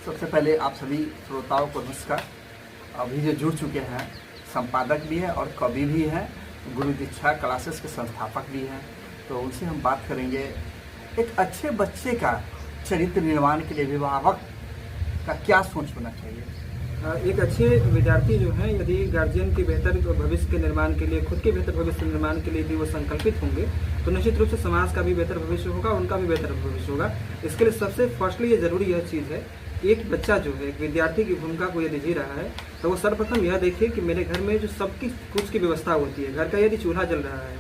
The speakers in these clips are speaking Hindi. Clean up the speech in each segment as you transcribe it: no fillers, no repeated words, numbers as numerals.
सबसे पहले आप सभी श्रोताओं को नमस्कार। अभी जो जुड़ चुके हैं, संपादक भी हैं और कवि भी हैं, गुरु दीक्षा क्लासेस के संस्थापक भी हैं, तो उनसे हम बात करेंगे एक अच्छे बच्चे का चरित्र निर्माण के लिए अभिभावक का क्या सोच होना चाहिए। एक अच्छे विद्यार्थी जो हैं, यदि गार्जियन के बेहतर भविष्य के निर्माण के लिए, खुद के बेहतर भविष्य के निर्माण के लिए यदि वो संकल्पित होंगे तो निश्चित रूप से समाज का भी बेहतर भविष्य होगा, उनका भी बेहतर भविष्य होगा। इसके लिए सबसे फर्स्टली ये जरूरी यह चीज़ है, एक बच्चा जो है एक विद्यार्थी की भूमिका को यदि जी रहा है तो वो सर्वप्रथम यह देखे कि मेरे घर में जो सबकी कुछ की व्यवस्था होती है, घर का यदि चूल्हा जल रहा है,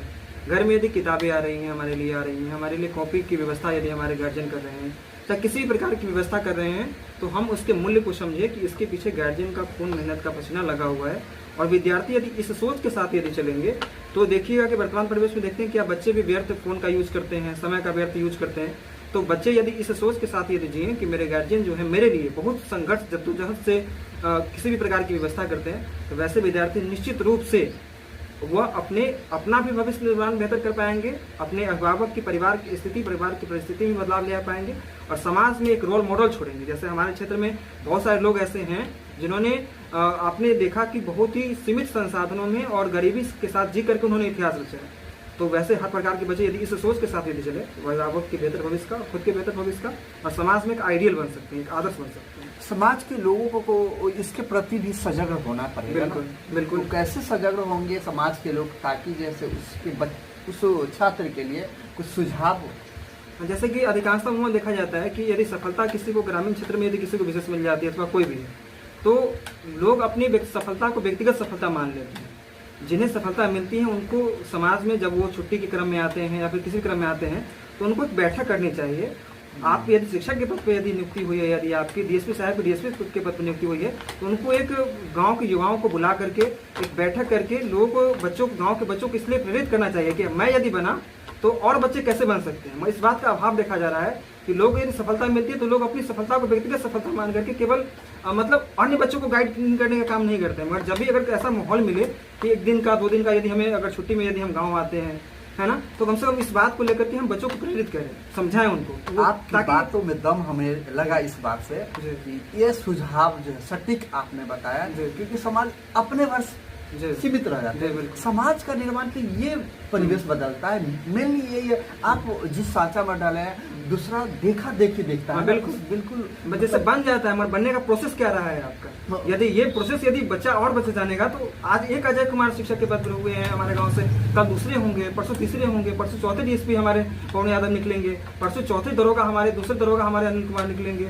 घर में यदि किताबें आ रही हैं, हमारे लिए आ रही हैं, हमारे लिए कॉपी की व्यवस्था यदि हमारे गार्जियन कर रहे हैं, चाहे किसी भी प्रकार की व्यवस्था कर रहे हैं, तो हम उसके मूल्य को समझे कि इसके पीछे गार्जियन का खून मेहनत का पसीना लगा हुआ है। और विद्यार्थी यदि इस सोच के साथ यदि चलेंगे तो देखिएगा कि वर्तमान परिवेश में देखते हैं कि आप बच्चे भी व्यर्थ फोन का यूज करते हैं, समय का व्यर्थ यूज करते हैं। तो बच्चे यदि इस सोच के साथ यदि जिए कि मेरे गार्जियन जो है मेरे लिए बहुत संघर्ष जद्दोजहद से किसी भी प्रकार की व्यवस्था करते हैं, तो वैसे विद्यार्थी निश्चित रूप से वह अपना भी भविष्य निर्माण बेहतर कर पाएंगे, अपने अभिभावक की परिवार की स्थिति, परिवार की परिस्थिति में बदलाव ले आ पाएंगे और समाज में एक रोल मॉडल छोड़ेंगे। जैसे हमारे क्षेत्र में बहुत सारे लोग ऐसे हैं जिन्होंने आपने देखा कि बहुत ही सीमित संसाधनों में और गरीबी के साथ जी करके उन्होंने इतिहास रचा है। तो वैसे हर प्रकार के बच्चे यदि इस सोच के साथ यदि चले, अभिभावक के बेहतर भविष्य का, खुद के बेहतर भविष्य का, और समाज में एक आइडियल बन सकते हैं, एक आदर्श बन सकते हैं। समाज के लोगों को इसके प्रति भी सजग होना पड़ेगा। बिल्कुल बिल्कुल। तो कैसे सजग होंगे समाज के लोग ताकि जैसे उस छात्र के लिए कुछ सुझाव हो। जैसे कि अधिकांशतः में देखा जाता है कि यदि सफलता किसी को ग्रामीण क्षेत्र में यदि किसी को विशेष मिल जाती है अथवा कोई भी है, तो लोग अपनी सफलता को व्यक्तिगत सफलता मान लेते हैं। जिन्हें सफलता मिलती है उनको समाज में जब वो छुट्टी के क्रम में आते हैं या फिर किसी क्रम में आते हैं तो उनको एक बैठक करनी चाहिए। आप यदि शिक्षक के पद पर यदि नियुक्ति हुई है, यदि आपकी डीएसपी साहब की डीएसपी के पद पर नियुक्ति हुई है, तो उनको एक गांव के युवाओं को बुला करके एक बैठक करके लोगों को, गांव के बच्चों को इसलिए प्रेरित करना चाहिए कि मैं यदि बना तो और बच्चे कैसे बन सकते हैं। इस बात का अभाव देखा जा रहा है कि लोग यदि सफलता मिलती है तो लोग अपनी सफलता को व्यक्तिगत सफलता मान करके केवल मतलब अन्य बच्चों को गाइड करने का काम नहीं करते हैं। मगर जब भी अगर ऐसा माहौल मिले कि एक दिन का 2 दिन का यदि हमें अगर छुट्टी में यदि हम गाँव आते हैं, है ना, तो कम से कम इस बात को लेकर के हम बच्चों को प्रेरित करें, समझाएं उनको। आपकी बातों में दम हमें लगा इस बात से कि ये सुझाव जो है सटीक आपने बताया, क्योंकि समाज अपने वर्ष सीमित रह जाते हैं। समाज का निर्माण के ये परिवेश बदलता है। मेनली यही है, आप जिस सांचा में डाले हैं दूसरा देखा देखी देखता है। बिल्कुल बिल्कुल। जैसे बन जाता है, मगर बनने का प्रोसेस क्या रहा है आपका, यदि ये प्रोसेस यदि बच्चा और बच्चे जानेगा तो आज एक अजय कुमार शिक्षक के पद पर हुए हैं हमारे गांव से, कल दूसरे होंगे, परसों तीसरे होंगे, परसों चौथे डीएसपी हमारे पवन यादव निकलेंगे, परसों चौथे दरोगा हमारे, दूसरे दरोगा हमारे अनिल कुमार निकलेंगे,